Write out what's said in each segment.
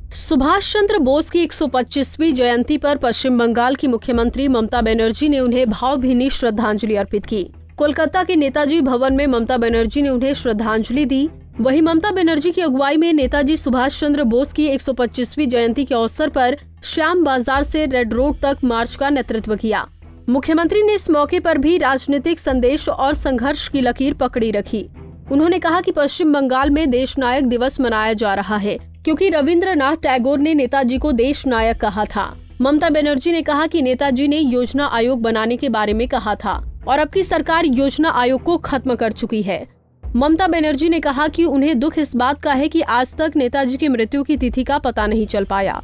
सुभाष चंद्र बोस की 125वीं जयंती पर पश्चिम बंगाल की मुख्यमंत्री ममता बनर्जी ने उन्हें भावभीनी श्रद्धांजलि अर्पित की। कोलकाता के नेताजी भवन में ममता बनर्जी ने उन्हें श्रद्धांजलि दी। वहीं ममता बनर्जी की अगुवाई में नेताजी सुभाष चंद्र बोस की 125वीं जयंती के अवसर पर श्याम बाजार से रेड रोड तक मार्च का नेतृत्व किया। मुख्यमंत्री ने इस मौके पर भी राजनीतिक संदेश और संघर्ष की लकीर पकड़ी रखी। उन्होंने कहा कि पश्चिम बंगाल में देश नायक दिवस मनाया जा रहा है क्योंकि रविंद्रनाथ टैगोर ने नेताजी को देश नायक कहा था। ममता बनर्जी ने कहा कि नेताजी ने योजना आयोग बनाने के बारे में कहा था और अब की सरकार योजना आयोग को खत्म कर चुकी है। ममता बनर्जी ने कहा कि उन्हें दुख इस बात का है कि आज तक नेताजी की मृत्यु की तिथि का पता नहीं चल पाया।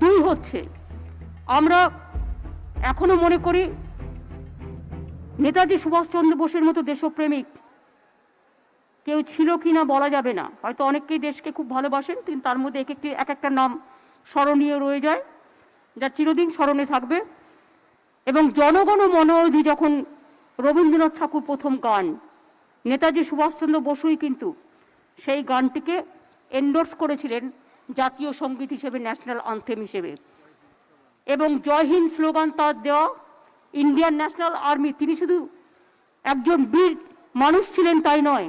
দুই হচ্ছে আমরা এখনো মনে করি নেতাজি সুভাষচন্দ্র বোসের মতো দেশপ্রেমিক কেউ ছিল কিনা বলা যাবে না। হয়তো অনেকেই দেশকে খুব ভালোবাসেন, কিন্তু তার মধ্যে এক একটা নাম স্মরণীয় রয়ে যায়, যা চিরদিন স্মরণে থাকবে। এবং জনগণ মনোধি যখন রবীন্দ্রনাথ ঠাকুর প্রথম গান, নেতাজি সুভাষচন্দ্র বসুই কিন্তু সেই গানটিকে এন্ডোর্স করেছিলেন জাতীয় সঙ্গীত হিসেবে, ন্যাশনাল আনথেম হিসেবে। এবং জয় হিন্দ স্লোগান তার দেওয়া। ইন্ডিয়ান ন্যাশনাল আর্মি, তিনি শুধু একজন বীর মানুষ ছিলেন তাই নয়,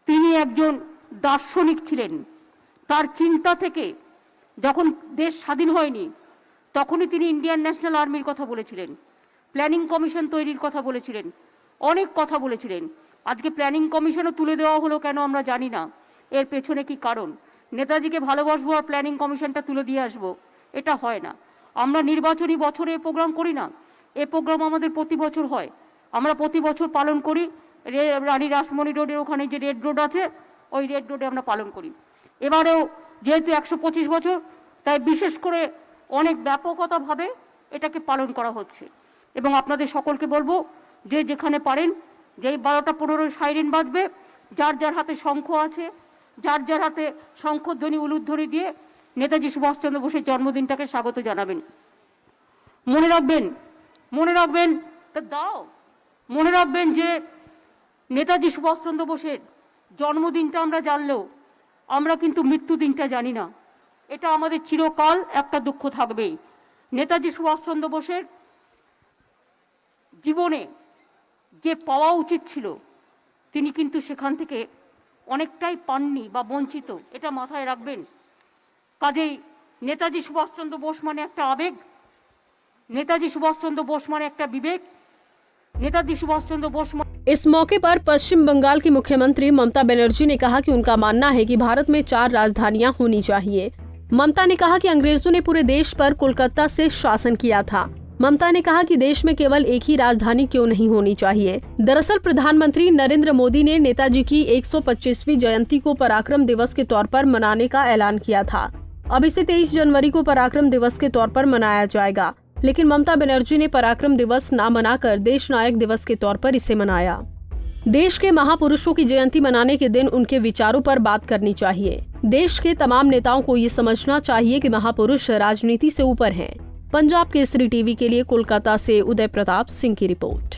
তিনি একজন দার্শনিক ছিলেন। তার চিন্তা থেকে যখন দেশ স্বাধীন হয়নি তখনই তিনি ইন্ডিয়ান ন্যাশনাল আর্মির কথা বলেছিলেন, প্ল্যানিং কমিশন তৈরির কথা বলেছিলেন, অনেক কথা বলেছিলেন। আজকে প্ল্যানিং কমিশনও তুলে দেওয়া হলো কেন আমরা জানি না, এর পেছনে কি কারণ। নেতাজিকে ভালোবাসবো আর প্ল্যানিং কমিশনটা তুলে দিয়ে আসবো, এটা হয় না। আমরা নির্বাচনী বছরে প্রোগ্রাম করি না, এ প্রোগ্রাম আমাদের প্রতি বছর হয়, আমরা প্রতি বছর পালন করি। রানী রাসমণি রোডের ওখানে যে রেড রোড আছে, ওই রেড রোডে আমরা পালন করি। এবারেও যেহেতু 125 বছর, তাই বিশেষ করে অনেক ব্যাপকতাভাবে এটাকে পালন করা হচ্ছে। এবং আপনাদের সকলকে বলবো যে যেখানে পারেন, যেই 12টা 15 সাইরেন বাজবে, যার যার হাতে শঙ্খ আছে, যার যার হাতে শঙ্খধ্বনি উলুধ্বনি দিয়ে নেতাজি সুভাষচন্দ্র বোসের জন্মদিনটাকে স্বাগত জানাবেন। মনে রাখবেন মনে রাখবেন যে নেতাজি সুভাষচন্দ্র বোসের জন্মদিনটা আমরা জানলেও আমরা কিন্তু মৃত্যু দিনটা জানি না। এটা আমাদের চিরকাল একটা দুঃখ থাকবেই। নেতাজি সুভাষচন্দ্র বোসের জীবনে যে পাওয়া উচিত ছিল তিনি কিন্তু সেখান থেকে অনেকটাই পাননি বা বঞ্চিত, এটা মাথায় রাখবেন। কাজেই নেতাজি সুভাষচন্দ্র বোস মানে একটা আবেগ, नेताजी सुभाष चंद्र बोस माने एक विवेक, नेताजी सुभाष चंद्र बोस। इस मौके पर पश्चिम बंगाल की मुख्यमंत्री ममता बनर्जी ने कहा कि उनका मानना है कि भारत में 4 राजधानियां होनी चाहिए। ममता ने कहा कि अंग्रेजों ने पूरे देश पर कोलकाता से शासन किया था। ममता ने कहा कि देश में केवल एक ही राजधानी क्यों नहीं होनी चाहिए। दरअसल प्रधानमंत्री नरेंद्र मोदी ने नेताजी की 125वीं जयंती को पराक्रम दिवस के तौर पर मनाने का ऐलान किया था। अब इसे 23 जनवरी को पराक्रम दिवस के तौर पर मनाया जाएगा, लेकिन ममता बनर्जी ने पराक्रम दिवस न मनाकर देश नायक दिवस के तौर पर इसे मनाया। देश के महापुरुषों की जयंती मनाने के दिन उनके विचारों पर बात करनी चाहिए। देश के तमाम नेताओं को ये समझना चाहिए कि महापुरुष राजनीति से ऊपर हैं। पंजाब केसरी टीवी के लिए कोलकाता से उदय प्रताप सिंह की रिपोर्ट।